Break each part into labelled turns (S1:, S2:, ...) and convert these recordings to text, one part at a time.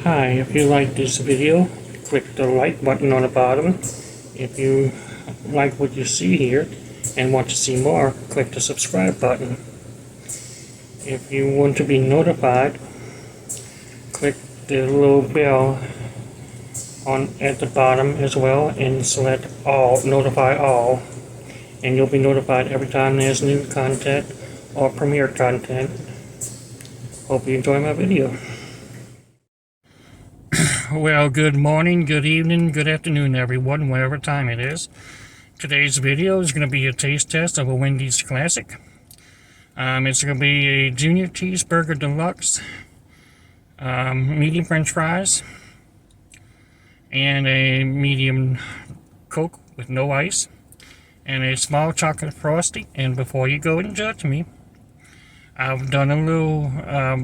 S1: Hi, if you like this video, click the like button on the bottom. If you like what you see here and want to see more, click the subscribe button. If you want to be notified, click the little bell at the bottom as well and select all, notify all, and you'll be notified every time there's new content or premiere content. Hope you enjoy my video. Well, good morning, good evening, good afternoon, everyone, whatever time it is. Today's video is going to be a taste test of a Wendy's classic. It's going to be a Junior Cheeseburger Deluxe, medium French fries, and a medium Coke with no ice, and a small chocolate frosty. And before you go and judge me, I've done a little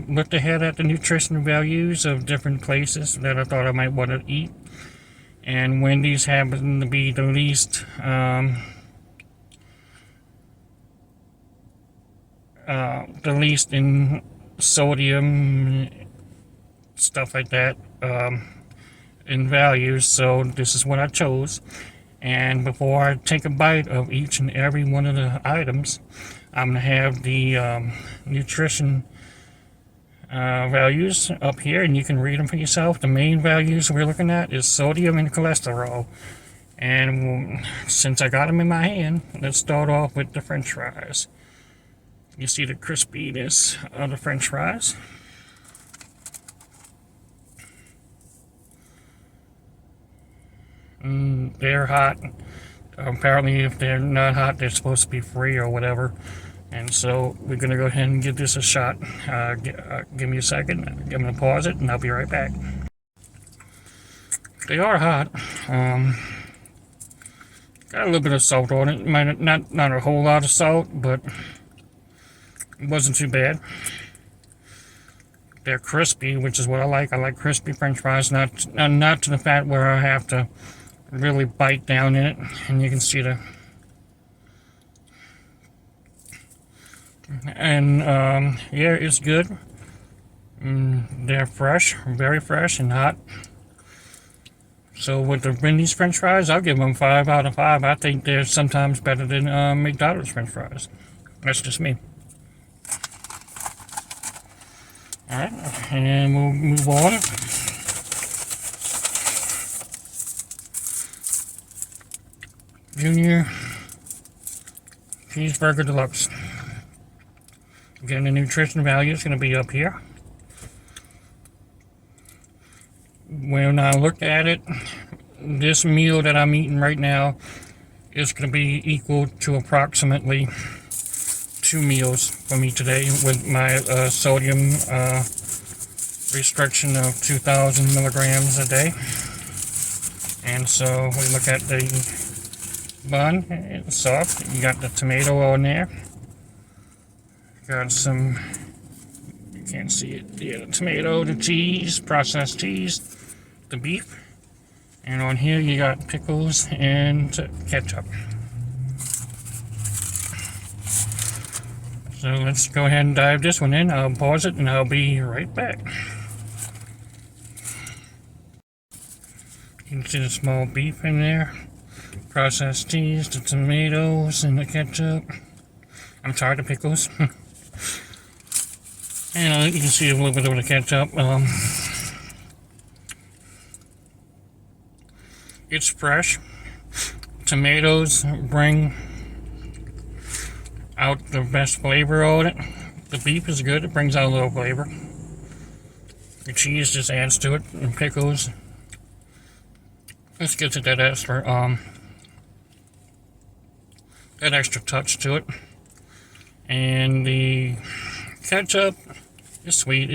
S1: looked ahead at the nutrition values of different places that I thought I might want to eat, and Wendy's happened to be the least in sodium, stuff like that, in values. So this is what I chose. And before I take a bite of each and every one of the items, I'm going to have the nutrition values up here, and you can read them for yourself. The main values we're looking at is sodium and cholesterol. And since I got them in my hand, let's start off with the French fries. You see the crispiness of the French fries. They're hot. Apparently, if they're not hot, they're supposed to be free or whatever. And so we're going to go ahead and give this a shot. Give me a second. I'm going to pause it, and I'll be right back. They are hot. Got a little bit of salt on it. Not a whole lot of salt, but it wasn't too bad. They're crispy, which is what I like. I like crispy French fries, not to the fact where I have to really bite down in it. And you can see the... And yeah, it's good. They're fresh, very fresh and hot. So with the Wendy's French fries, I'll give them 5 out of 5. I think they're sometimes better than McDonald's French fries. That's just me. Alright, and we'll move on. Junior Cheeseburger Deluxe. Again, the nutrition value is going to be up here. When I look at it, this meal that I'm eating right now is going to be equal to approximately 2 meals for me today, with my sodium restriction of 2,000 milligrams a day. And so we look at the bun. It's soft. You got the tomato on there. Got some, you can't see it, yeah, the tomato, the cheese, processed cheese, the beef, and on here you got pickles and ketchup. So let's go ahead and dive this one in. I'll pause it and I'll be right back. You can see the small beef in there, processed cheese, the tomatoes, and the ketchup. I'm sorry, the pickles. And you can see a little bit of the ketchup. It's fresh. Tomatoes bring out the best flavor on it. The beef is good. It brings out a little flavor. The cheese just adds to it. And pickles. Let's get to that extra touch to it. And the ketchup is sweet.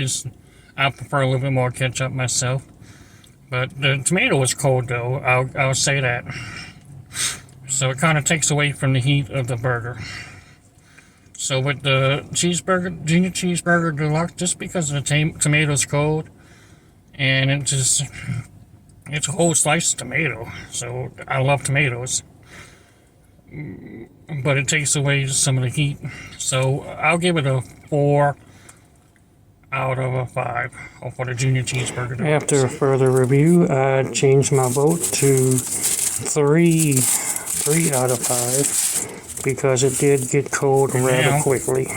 S1: I prefer a little bit more ketchup myself. But the tomato is cold, though. I'll say that. So it kind of takes away from the heat of the burger. So with the cheeseburger, Junior Cheeseburger Deluxe, just because the tomato's cold, and it's a whole slice of tomato. So I love tomatoes. But it takes away some of the heat. So I'll give it a 4 out of a 5 for the junior cheeseburger.
S2: After further review, I changed my vote to 3 out of 5 because it did get cold rather quickly.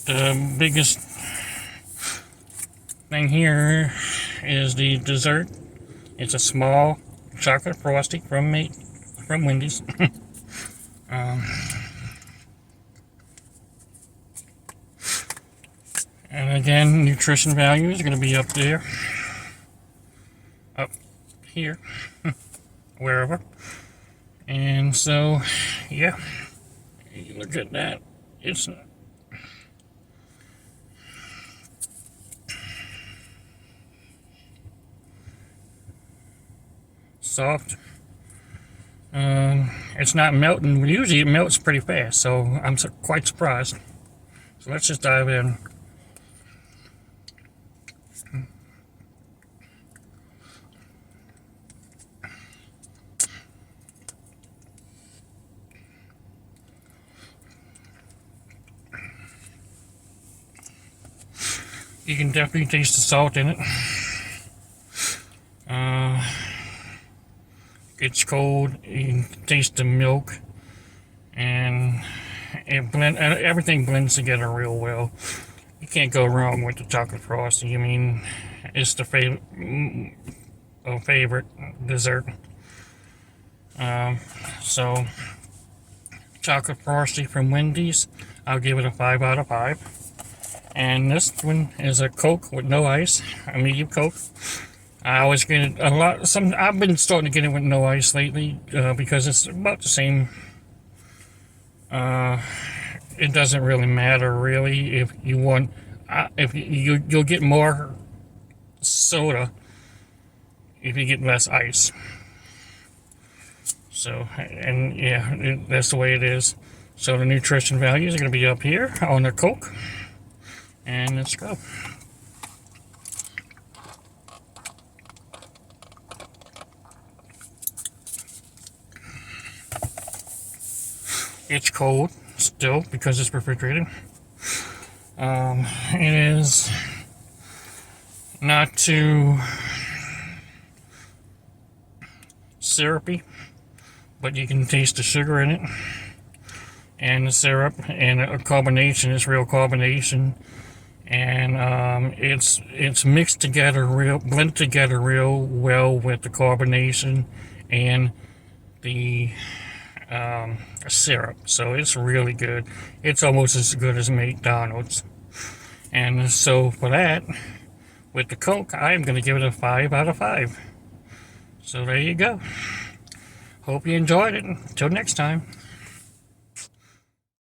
S1: The biggest thing here is the dessert. It's a small chocolate frosty from Wendy's. And again, nutrition value is going to be up there, up here, wherever. And so, yeah, you look at that. It's soft. It's not melting. Usually it melts pretty fast, so I'm quite surprised. So let's just dive in. You can definitely taste the salt in it. It's cold. You can taste the milk, and everything blends together real well. You can't go wrong with the chocolate frosty. I mean, it's the favorite dessert. So, chocolate frosty from Wendy's, I'll give it a 5 out of 5. And this one is a Coke with no ice, a medium Coke. I always get it a lot. I've been starting to get it with no ice lately because it's about the same. It doesn't really matter really if you want. If you'll get more soda if you get less ice. So, and yeah, that's the way it is. So the nutrition values are going to be up here on the Coke. And let's go. It's cold still because it's refrigerated. It is not too syrupy, but you can taste the sugar in it and the syrup, and a carbonation is real carbonation, and it's mixed together blended together real well with the carbonation and the syrup. So it's really good. It's almost as good as McDonald's. And so for that, with the Coke, I'm going to give it a 5 out of 5. So there you go. Hope you enjoyed it. Until next time.